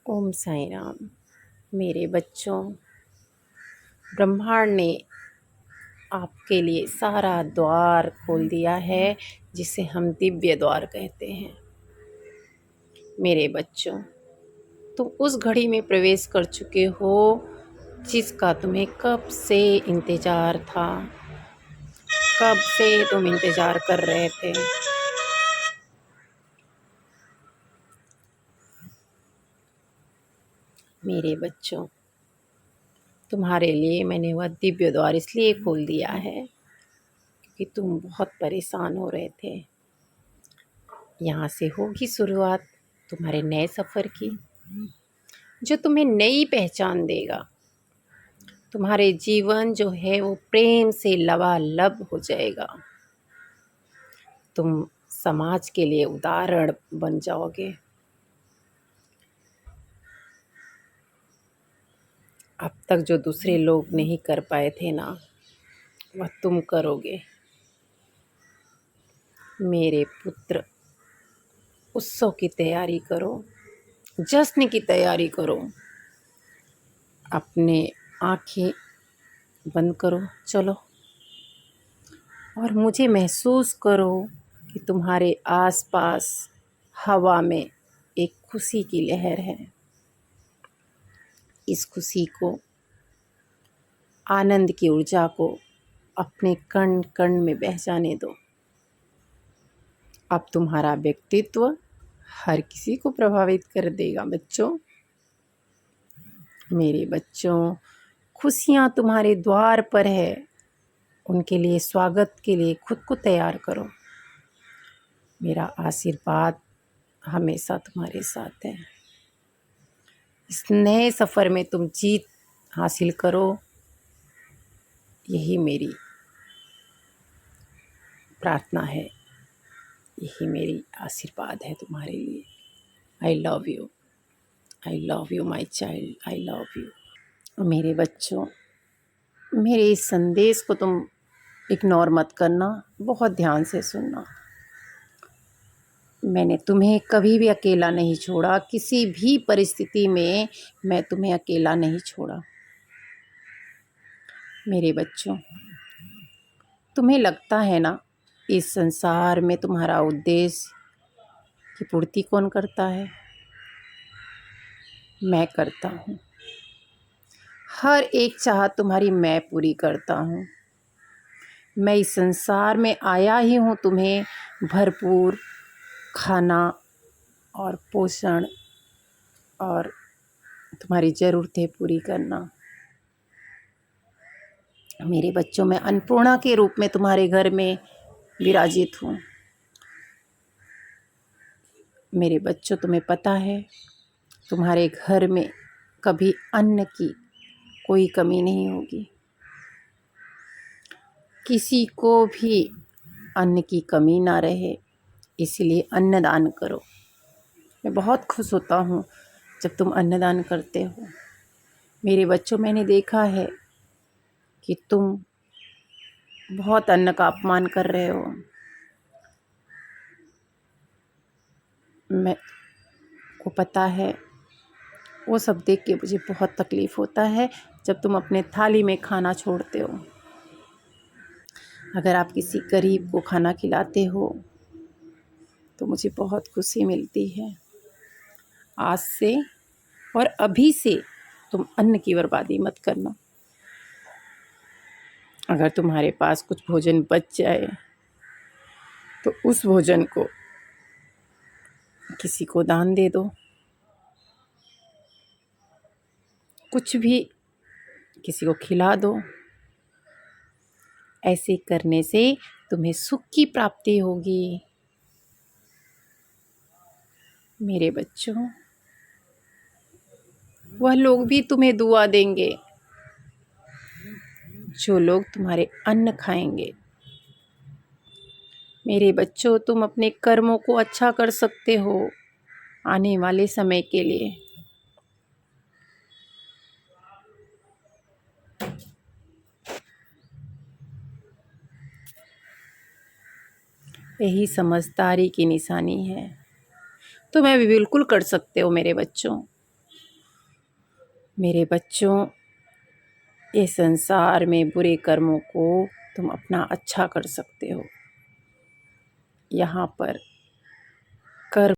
ओम साई राम। मेरे बच्चों, ब्रह्मांड ने आपके लिए सारा द्वार खोल दिया है, जिसे हम दिव्य द्वार कहते हैं। मेरे बच्चों, तुम उस घड़ी में प्रवेश कर चुके हो जिसका तुम्हें कब से इंतज़ार था। कब से तुम इंतज़ार कर रहे थे। मेरे बच्चों, तुम्हारे लिए मैंने वह दिव्य द्वार इसलिए खोल दिया है क्योंकि तुम बहुत परेशान हो रहे थे। यहाँ से होगी शुरुआत तुम्हारे नए सफ़र की, जो तुम्हें नई पहचान देगा। तुम्हारे जीवन जो है वो प्रेम से लबालब हो जाएगा। तुम समाज के लिए उदाहरण बन जाओगे। अब तक जो दूसरे लोग नहीं कर पाए थे ना, वह तुम करोगे। मेरे पुत्र, उत्सव की तैयारी करो, जश्न की तैयारी करो। अपने आँखें बंद करो, चलो, और मुझे महसूस करो कि तुम्हारे आसपास हवा में एक खुशी की लहर है। इस खुशी को, आनंद की ऊर्जा को अपने कण कण में बह जाने दो। अब तुम्हारा व्यक्तित्व हर किसी को प्रभावित कर देगा। बच्चों, मेरे बच्चों, खुशियाँ तुम्हारे द्वार पर है। उनके लिए स्वागत के लिए खुद को तैयार करो। मेरा आशीर्वाद हमेशा तुम्हारे साथ है। इस नए सफ़र में तुम जीत हासिल करो, यही मेरी प्रार्थना है, यही मेरी आशीर्वाद है तुम्हारे लिए। I love you, I love you my child, I love you. मेरे बच्चों, मेरे इस संदेश को तुम इग्नोर मत करना, बहुत ध्यान से सुनना। मैंने तुम्हें कभी भी अकेला नहीं छोड़ा। किसी भी परिस्थिति में मैं तुम्हें अकेला नहीं छोड़ा। मेरे बच्चों, तुम्हें लगता है ना, इस संसार में तुम्हारा उद्देश्य की पूर्ति कौन करता है? मैं करता हूँ। हर एक चाहत तुम्हारी मैं पूरी करता हूँ। मैं इस संसार में आया ही हूँ तुम्हें भरपूर खाना और पोषण और तुम्हारी ज़रूरतें पूरी करना। मेरे बच्चों, मैं अन्नपूर्णा के रूप में तुम्हारे घर में विराजित हूँ। मेरे बच्चों, तुम्हें पता है, तुम्हारे घर में कभी अन्न की कोई कमी नहीं होगी। किसी को भी अन्न की कमी ना रहे, इसलिए अन्नदान करो। मैं बहुत खुश होता हूँ जब तुम अन्नदान करते हो। मेरे बच्चों, मैंने देखा है कि तुम बहुत अन्न का अपमान कर रहे हो। मैं को पता है, वो सब देख के मुझे बहुत तकलीफ़ होता है जब तुम अपने थाली में खाना छोड़ते हो। अगर आप किसी गरीब को खाना खिलाते हो तो मुझे बहुत खुशी मिलती है। आज से और अभी से तुम अन्न की बर्बादी मत करना। अगर तुम्हारे पास कुछ भोजन बच जाए तो उस भोजन को किसी को दान दे दो। कुछ भी किसी को खिला दो। ऐसे करने से तुम्हें सुख की प्राप्ति होगी। मेरे बच्चों, वह लोग भी तुम्हें दुआ देंगे जो लोग तुम्हारे अन्न खाएंगे। मेरे बच्चों, तुम अपने कर्मों को अच्छा कर सकते हो आने वाले समय के लिए। यही समझदारी की निशानी है। तुम भी बिल्कुल कर सकते हो मेरे बच्चों। मेरे बच्चों, इस संसार में बुरे कर्मों को तुम अपना अच्छा कर सकते हो। यहाँ पर